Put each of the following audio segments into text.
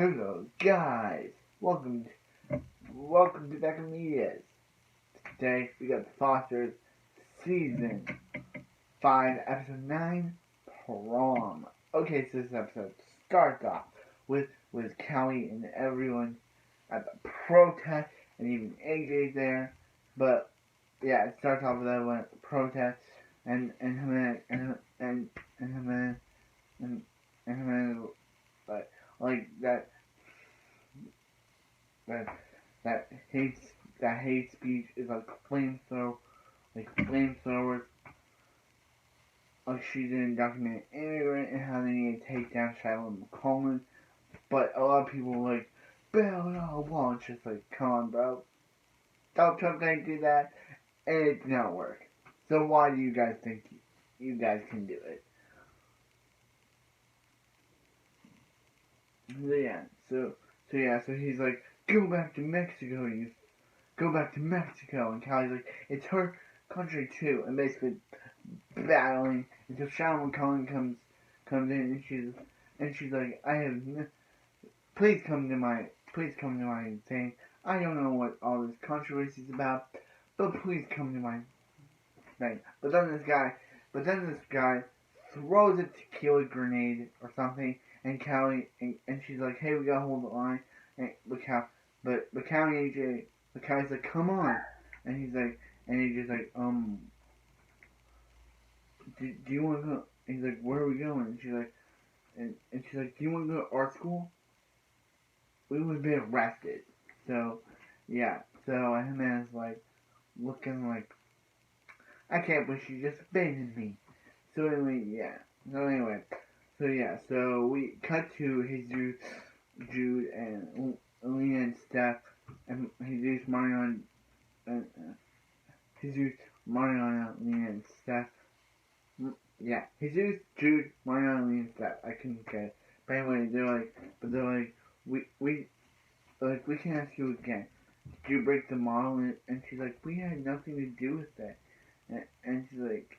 Hello guys, welcome to Back in Medias. Today we got the Fosters Season 5 Episode 9 Prom. Okay, so this episode starts off with Callie and everyone at the protest and even AJ's there. But yeah, it starts off with everyone at the protest and but like that that hate speech is like flamethrowers. Like she's an undocumented immigrant and how they need to take down Shiloh McCollum. But a lot of people are like, build a wall. It's just like, come on, bro. Donald Trump didn't do that, and it did not work. So why do you guys think you guys can do it? So he's like, go back to Mexico, go back to Mexico. And Callie's like, it's her country too. And basically battling until Sharon McCollum comes in and she's like, please come to my thing. I don't know what all this controversy is about, but please come to my thing. But then this guy throws a tequila grenade or something, and Callie and she's like, hey, we gotta hold the line. And Callie's like, come on, and AJ's like, do you want to go? And he's like, where are we going? And she's like, do you want to go to art school? We would be arrested. So, yeah. So, Hannah's like, looking like, I can't believe she just abandoned me. So we cut to Jesus, Jude, and Alina and Steph, and Jesus, Mariana, Alina, and Steph. Yeah, Jesus, Jude, Mariana, Alina, and Steph. I couldn't get it. But anyway, they're like, we can ask you again. Did you break the model? And she's like, we had nothing to do with that. And she's like,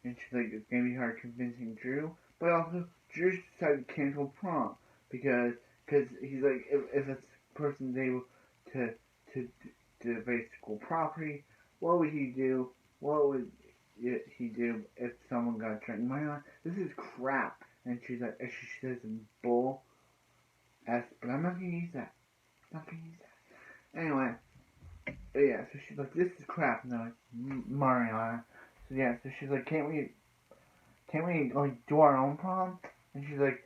it's gonna be hard convincing Drew, but also Drew decided to cancel prom because he's like, if a person's able to invade school property, what would he do? What would he do if someone got turned? This is crap. And she's like, she says bull s, but I'm not gonna use that. Anyway. Yeah, so she's like, this is crap, and they're like, Mariana. So she's like, can't we like do our own prom? And she's like,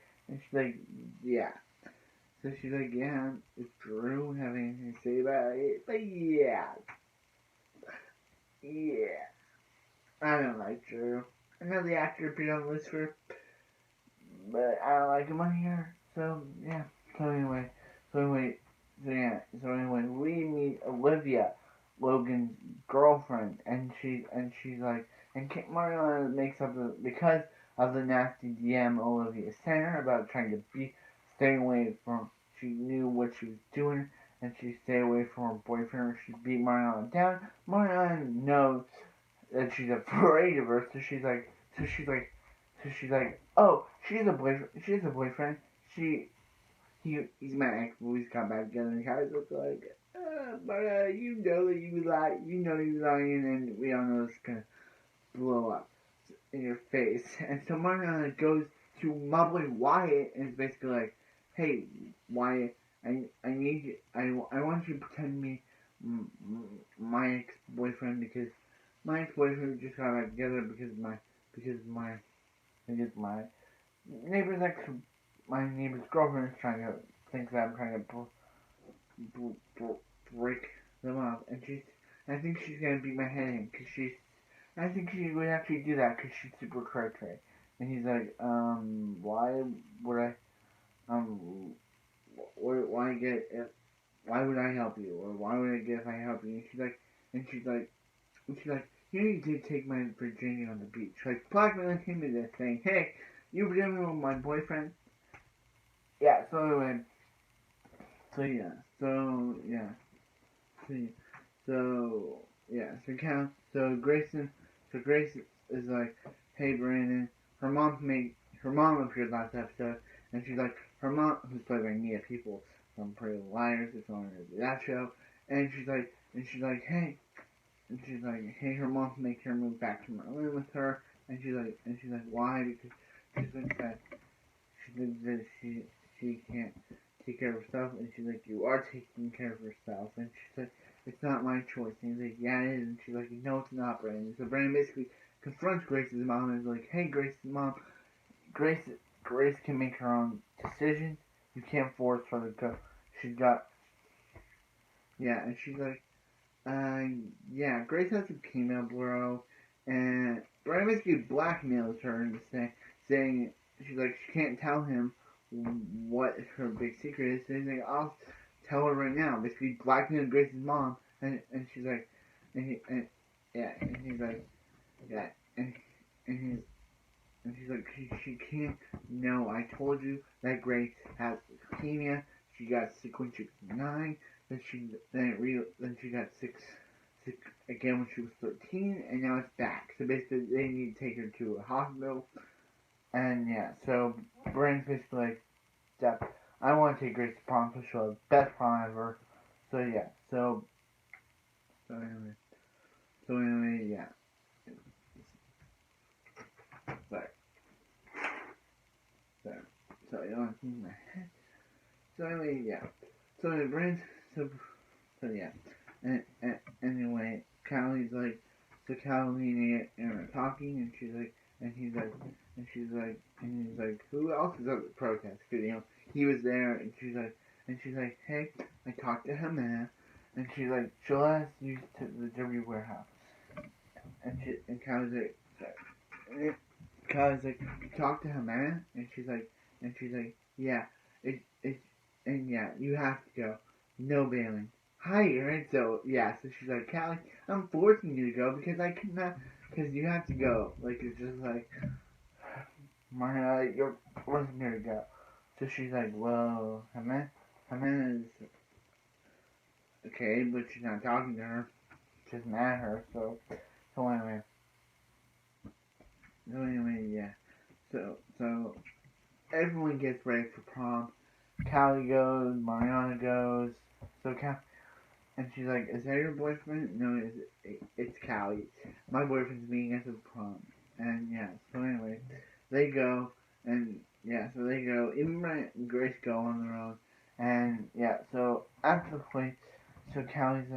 yeah. So she's like, yeah, is Drew having anything to say about it? But yeah. I don't like Drew. I know the actor appeared on the list for, but I don't like him on here. So yeah. So anyway, we meet Olivia, Logan's girlfriend, and she's like, and Mariana makes up because of the nasty DM Olivia sent her about trying to stay away from. She knew what she was doing, and she stayed away from her boyfriend. She beat Mariana down. Mariana knows that she's afraid of her, so she's like, oh, she's a boyfriend. He's my ex, but we got back together, and guys look like, but you know that you lie, you're lying, and we all know it's gonna blow up in your face. And so Mariana goes to mumbly Wyatt, and is basically like, hey, Wyatt, I need you, I want you to pretend me my ex-boyfriend, because my ex-boyfriend just got back together because my neighbor's my neighbor's girlfriend is thinks that I'm trying to break them up, and I think she's gonna beat my head in, I think she would actually do that because she's super cray. And he's like, why would I, why would I help you, or why would I get if I help you? And she's like, you know, you did take my virginity on the beach, like blackmailing him into saying, hey, you pretend me with my boyfriend. Yeah, so Grace is like, hey Brandon, her mom appeared last episode, And she's like, her mom, who's played by Nia People from Pretty Little Liars, it's on that show, and she's like, hey, and she's like, hey, her mom makes her move back to Maryland with her, and she's like, why? Because she thinks that she can't take care of herself, and she's like, you are taking care of yourself, and she's like, it's not my choice, and he's like, yeah, it is, and she's like, no, it's not, Brandon. So Brandon basically confronts Grace's mom and is like, hey, Grace's mom, Grace can make her own decisions. You can't force her to go. She's got, yeah, and she's like, yeah, Grace has a female bro, and Brian basically blackmails her into saying, she's like, she can't tell him what her big secret is, so he's like, I'll tell her right now. Basically blackmailing Grace's mom, and she's like, yeah, and he's like, yeah, and he's, and she's like, she can't. No, I told you that Grace has leukemia. She got sick when she was 9. Then she got sick again when she was 13, and now it's back. So basically, they need to take her to a hospital. And yeah, so Brandon's basically like, Steph, I want to take Grace to prom for sure, best prom ever. So yeah, so anyway, yeah. Sorry. You know, in my head. So anyway, yeah. So it brings so yeah. And anyway, Callie's like, so Callie and Aaron are talking, and she's like, and he's like, who else is at the protest? Cause you know he was there, and she's like, hey, I talked to Hannah, and she's like, she'll ask you to the Derby warehouse, and Callie's like, sorry. Cause like you talk to her man, and she's like, yeah, and yeah, you have to go, no bailing. Hi, Aaron. So yeah, so she's like, Callie, I'm forcing you to go because I cannot, because you have to go. Like it's just like, Maria, you're forcing her to go. So she's like, well, Hannah is okay, but she's not talking to her. She's mad at her. So anyway, yeah. So everyone gets ready for prom. Callie goes, Mariana goes. So and she's like, "Is that your boyfriend?" No, it's Callie. My boyfriend's meeting us at prom. And yeah, so anyway, they go, and yeah, so they go. Even Brian and Grace go on their own. And yeah, so after the play, Callie's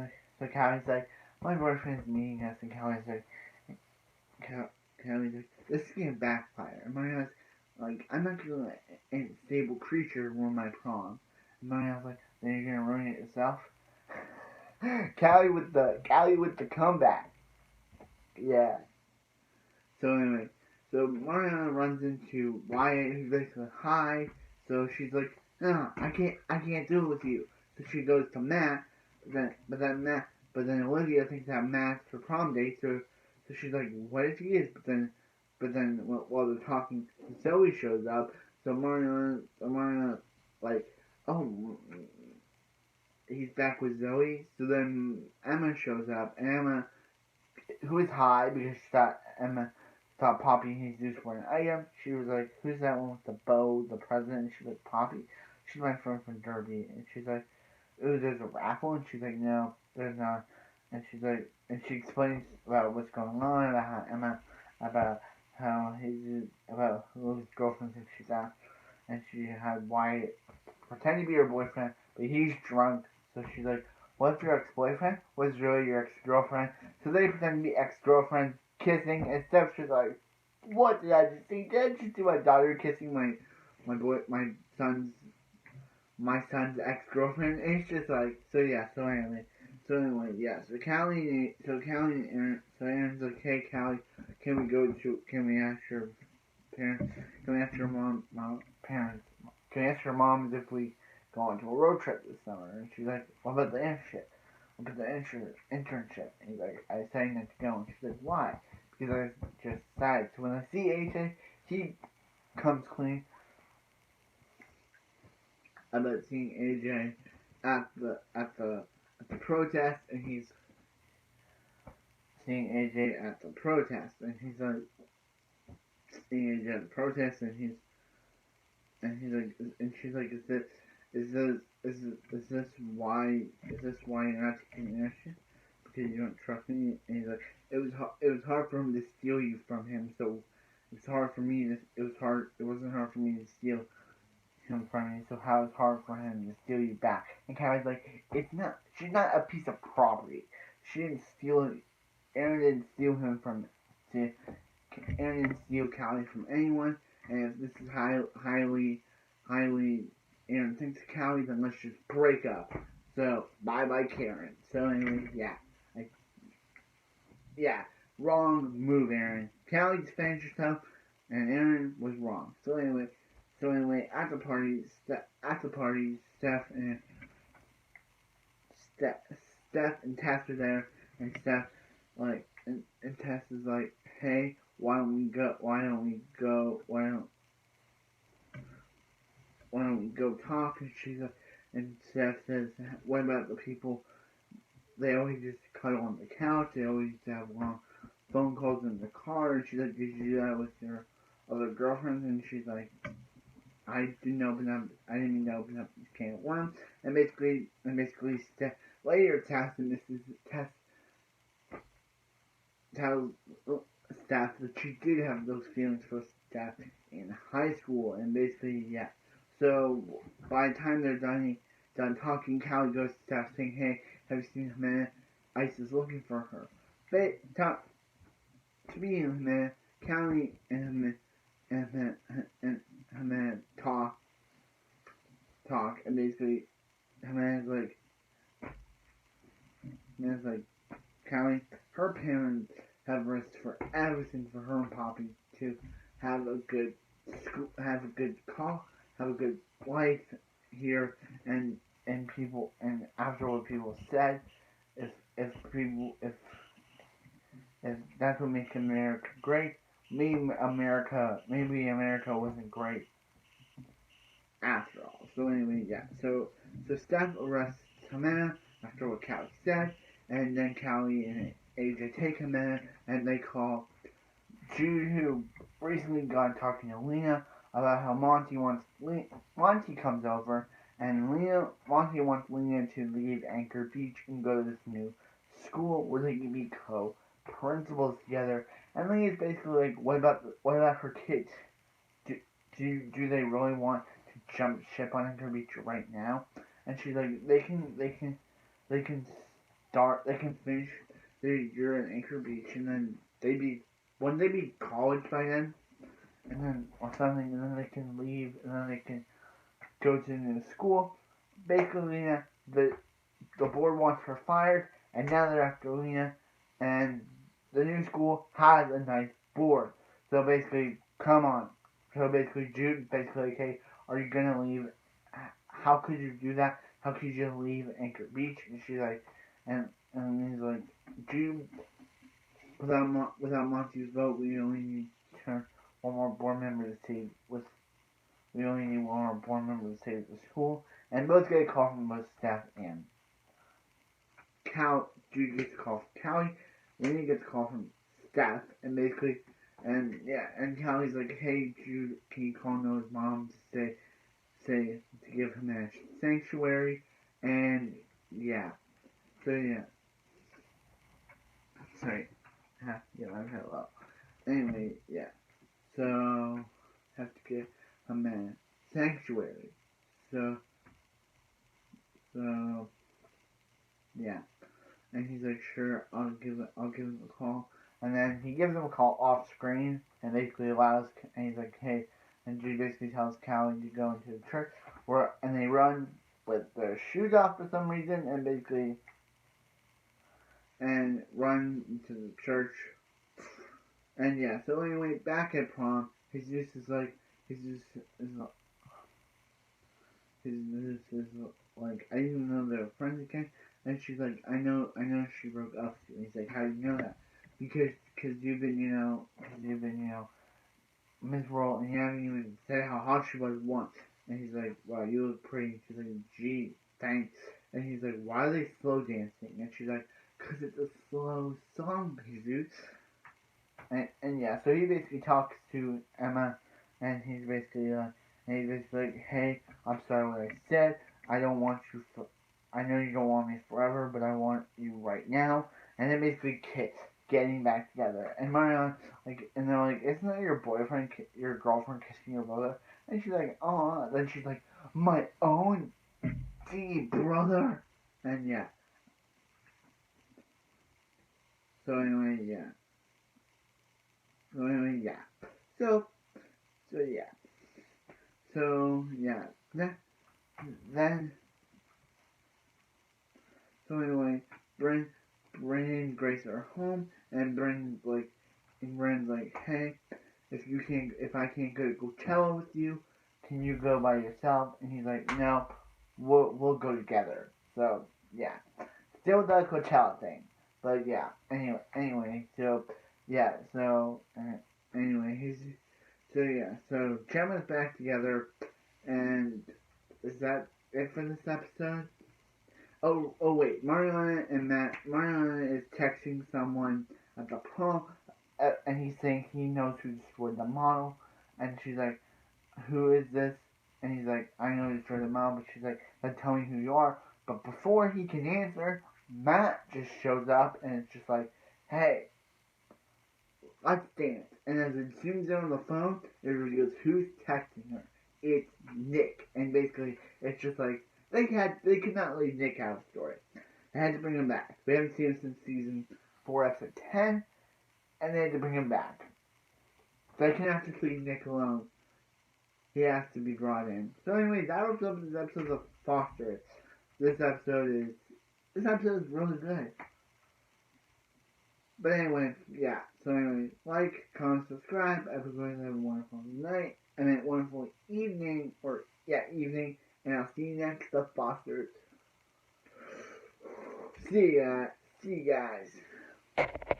like, my boyfriend's meeting us, and Callie's like, Callie's like, this is gonna backfire. And Mariana's like, I'm not gonna let a stable creature ruin my prom. And Mariana's like, then you're gonna ruin it yourself. Callie with the comeback. Yeah. So anyway, so Mariana runs into Wyatt, who's basically high. So she's like, no, I can't do it with you. So she goes to Matt, but then Olivia thinks that Matt's her prom date. So she's like, what if he is? But then while they're talking, Zoe shows up. So Mariana like, oh, he's back with Zoe. So then Emma shows up, and Emma, who is high because Emma thought Poppy and Jesus were an item. She was like, who's that one with the bow, the president? And she's like, Poppy. She's my friend from Derby. And she's like, ooh, there's a raffle? And she's like, no, there's not. And she's like, and she explains about what's going on, about how who his girlfriend thinks she's at. And she had Wyatt pretend to be her boyfriend, but he's drunk. So she's like, what if your ex-boyfriend was really your ex-girlfriend? So they pretend to be ex-girlfriends kissing, and Steph's like, what did I just see? Did I just see my daughter kissing my son's ex-girlfriend? And it's just like, so anyway, yeah. So Aaron's like, hey Callie, can we ask your parents, can we ask your parents, can we ask your moms if we go on to a road trip this summer? And she's like, what about the internship? What about the internship? And he's like, I decided not to go. And she's like, why? Because I was just sad. So when I see AJ, he comes clean about seeing AJ at the protest, and he's seeing AJ at the protest, and he's like, seeing AJ at the protest, and he's and he's like, and she's like, is this why you're not taking action? Because you don't trust me? And he's like, it was hard for him to steal you from him, so it's hard for me to, it wasn't hard for me to steal him from you, so how it's hard for him to steal you back. And Callie's like, she's not a piece of property. She didn't steal it. Aaron didn't steal him from, Aaron didn't steal Callie from anyone, and if this is highly, Aaron thinks of Callie, then let's just break up. So, bye Karen. So anyway, yeah, wrong move, Aaron. Callie defends herself, and Aaron was wrong. So anyway, at the party, Steph and Tess are there, and Steph and Tess is like, hey, why don't we go talk? And she's like, and Steph says, what about the people? They always just cuddle on the couch. They always have long phone calls in the car. And she's like, did you do that with your other girlfriends? And she's like, I didn't mean to open up this can of worms. And basically, Steph later Tess and Tess tells Steph that she did have those feelings for Steph in high school, and basically, yeah. So by the time they're done talking, Callie goes to Steph saying, "Hey, have you seen Humana? Ice is looking for her." But speaking of Humana, Callie and Humana talk, and basically Humana's like, Callie, her parents have risked for everything for her and Poppy to have a good school, have a good life here, and after what people said, if that's what makes America great, maybe America wasn't great after all. So anyway, yeah. So Steph arrests Humana after what Callie said, and then Callie and AJ take Humana, and they call Jude, who recently got talking to Lena about how Monty comes over, and Monty wants Lena to leave Anchor Beach and go to this new school where they can be co-principals together. And Lena's basically like, what about her kids? Do they really want to jump ship on Anchor Beach right now? And she's like, they can finish their year in Anchor Beach, and then wouldn't they be college by then? And then, or something, and then they can leave, and then they can go to the new school. Basically, the board wants her fired, and now they're after Lena, and the new school has a nice board. So basically, come on. So basically, Jude, like, hey, are you gonna leave? How could you do that? How could you leave Anchor Beach? And she's like, and he's like, Jude, without Monty's vote, we only need to turn one more board member to save the school. And both get a call from both Steph and Jude gets a call from Callie. Lena gets a call from Steph, and basically, and Callie's like, hey Jude, can you call Noah's mom to say to give him a sanctuary? And yeah, so yeah, sorry, yeah, I've had a lot. Anyway, yeah, so have to give him a sanctuary. So yeah, and he's like, sure, I'll give him a call. And then he gives him a call off screen, and basically and he's like, hey, and Jude basically tells Callie to go into the church, and they run with their shoes off for some reason, and basically, and run into the church. And yeah, so anyway, back at prom, Jesus is like, I didn't know they were friends again. And she's like, I know she broke up with you. And he's like, how do you know that? Because you've been, miserable, and you haven't even said how hot she was once. And he's like, wow, you look pretty. She's like, gee, thanks. And he's like, why are they slow dancing? And she's like, because it's a slow song, Jesus. And yeah, so he basically talks to Emma, and he's basically and he's basically like, hey, I'm sorry what I said. I don't want you for, I know you don't want me forever, but I want you right now. And then basically getting back together. And Mariana, like, and they're like, isn't that your boyfriend, your girlfriend kissing your brother? And she's like, oh. Then she's like, my own gee brother. And yeah. So anyway, yeah. So anyway, yeah. So so yeah. So yeah. Then so anyway, Bryn and Grace are home, and Bryn's like, hey, if I can't go to Coachella with you, can you go by yourself? And he's like, no, we'll go together. So yeah, still the Coachella thing, but yeah. So yeah, anyway, so Gemma's back together, and is that it for this episode? Oh wait, Mariana is texting someone at the prom, and he's saying he knows who destroyed the model, and she's like, who is this? And he's like, I know who destroyed the model, but she's like, then tell me who you are. But before he can answer, Matt just shows up, and it's just like, hey, let's dance. And as it zooms in on the phone, it reveals who's texting her. It's Nick, and basically, it's just like they could not leave Nick out of the story. They had to bring him back. We haven't seen him since season 4, episode 10, and they had to bring him back. They cannot just leave Nick alone. He has to be brought in. So anyway, that was this episode of Foster. This episode is really good. But anyway, yeah. So anyway, like, comment, subscribe. Everybody have a wonderful night. Wonderful evening, evening. And I'll see you next, the Fosters. See you guys.